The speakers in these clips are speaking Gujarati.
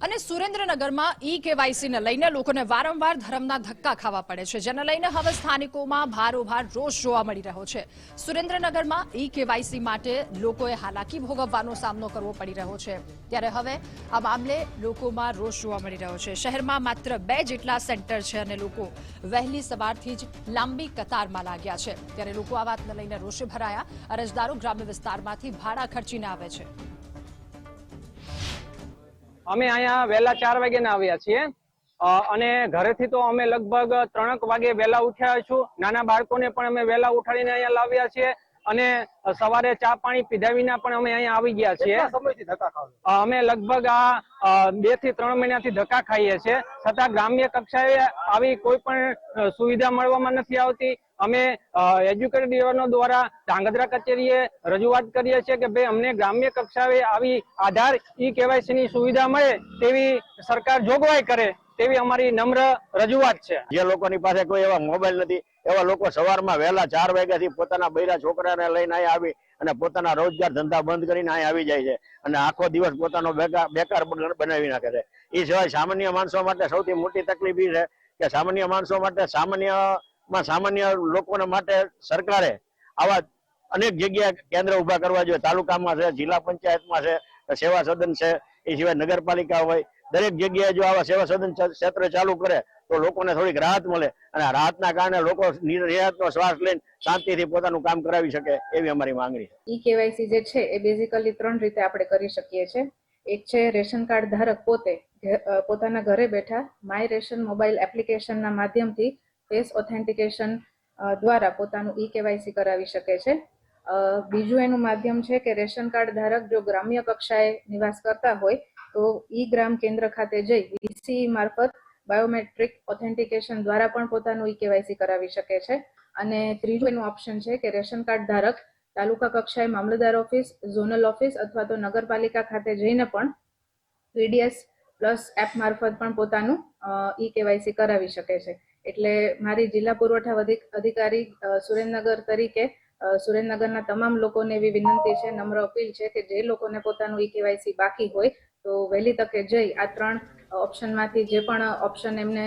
અને સુરેન્દ્રનગરમાં ઈ-કેવાયસી ને લઈને લોકોને વારંવાર ધરમના ધક્કા ખાવા પડે છે, જેને લઈને હવે સ્થાનિકોમાં ભારોભાર રોષ જોવા મળી રહ્યો છે। સુરેન્દ્રનગરમાં ઈ-કેવાયસી માટે લોકોએ હાલાકી ભોગવવાનો સામનો કરવો પડી રહ્યો છે, ત્યારે હવે આ મામલે લોકોમાં રોષ જોવા મળી રહ્યો છે। શહેરમાં માત્ર 2 જેટલા સેન્ટર છે અને લોકો વહેલી સવારથી જ લાંબી કતારમાં લાગ્યા છે, ત્યારે લોકો આ વાતને લઈને રોષે ભરાયા। અરજદારો ગ્રામ્ય વિસ્તારમાંથી ભાડા ખર્ચીને આવે છે। અમે અહીંયા વહેલા 4 વાગે ના આવ્યા છીએ અને ઘરેથી તો અમે લગભગ 3 વાગે વહેલા ઉઠ્યા છું। નાના બાળકોને પણ અમે વહેલા ઉઠાડીને અહીંયા લાવ્યા છીએ અને સવારે ચા પાણી પીધા વિના પણ અમે અહીંયા આવી ગયા છીએ। અમે લગભગ આ 2 થી 3 મહિનાથી ધક્કા ખાઈએ છીએ, છતાં ગ્રામ્ય કક્ષાએ આવી કોઈ પણ સુવિધા મળવામાં નથી આવતી। અમે એજ્યુકેટેડ યુવાનો દ્વારા ધાંગધ્રા કચેરીએ રજૂઆત કરીએ છીએ કે ભાઈ અમને ગ્રામ્ય કક્ષાએ આવી આધાર ઈ-કેવાયસી ની સુવિધા મળે તેવી સરકાર જોગવાઈ કરે તેવી અમારી નમ્ર રજૂઆત છે। જે લોકોની પાસે કોઈ એવા મોબાઈલ નથી એવા લોકો સવારમાં વહેલા 4 વાગ્યાથી પોતાના બૈરા છોકરાને લઈને અહીં આવી અને પોતાના રોજગાર ધંધા બંધ કરીને અહીં આવી જાય છે અને આખો દિવસ પોતાનો બેકાર બનાવી નાખે છે। એ સિવાય સામાન્ય માણસો માટે સૌથી મોટી તકલીફ એ છે કે સામાન્ય માણસો માટે સામાન્ય લોકોને માટે સરકારે આવા અનેક જગ્યાએ કેન્દ્ર ઉભા કરવા જોઈએ। તાલુકામાં છે, જિલ્લા પંચાયતમાં છે, સેવા સદન છે, એ સિવાય નગરપાલિકા હોય, દરેક જગ્યાએ જો આવા સેવા સદન ક્ષેત્ર ચાલુ કરે તો લોકોને થોડીક રાહત મળે અને રાહતના કારણે લોકો નિરાંતનો શ્વાસ લઈને શાંતિથી પોતાનું કામ કરાવી શકે એવી અમારી માંગણી છે। ઈ-કેવાયસી જે છે એ બેઝિકલી 3 રીતે આપણે કરી શકીએ છીએ। એક છે રેશન કાર્ડ ધારક પોતે પોતાના ઘરે બેઠા માય રેશન મોબાઈલ એપ્લિકેશનના માધ્યમથી ફેસ ઓથેન્ટિકેશન દ્વારા પોતાનું ઈ-કેવાયસી કરાવી શકે છે। બીજું એનું માધ્યમ છે કે રેશન કાર્ડ ધારક જો ગ્રામ્ય કક્ષાએ નિવાસ કરતા હોય તો ઈ ગ્રામ કેન્દ્ર ખાતે જઈ વીસીઈ મારફત બાયોમેટ્રિક ઓથેન્ટિકેશન દ્વારા પણ પોતાનું ઈ-કેવાયસી કરાવી શકે છે। અને ત્રીજું એનું ઓપ્શન છે કે રેશન કાર્ડ ધારક તાલુકા કક્ષાએ મામલતદાર ઓફિસ, ઝોનલ ઓફિસ અથવા તો નગરપાલિકા ખાતે જઈને પણ પીડીએસ પ્લસ એપ મારફત પણ પોતાનું ઈ-કેવાયસી કરાવી શકે છે। એટલે મારી જિલ્લા પુરવઠા અધિકારી સુરેન્દ્રનગર તરીકે સુરેન્દ્રનગરના તમામ લોકોને એવી વિનંતી છે, નમ્ર અપીલ છે કે જે લોકોને પોતાનું ઈ-કેવાયસી બાકી હોય તો વહેલી તકે જઈ આ 3 ઓપ્શનમાંથી જે પણ ઓપ્શન એમને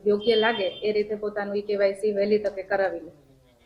યોગ્ય લાગે એ રીતે પોતાનું ઈ-કેવાયસી વહેલી તકે કરાવી લે।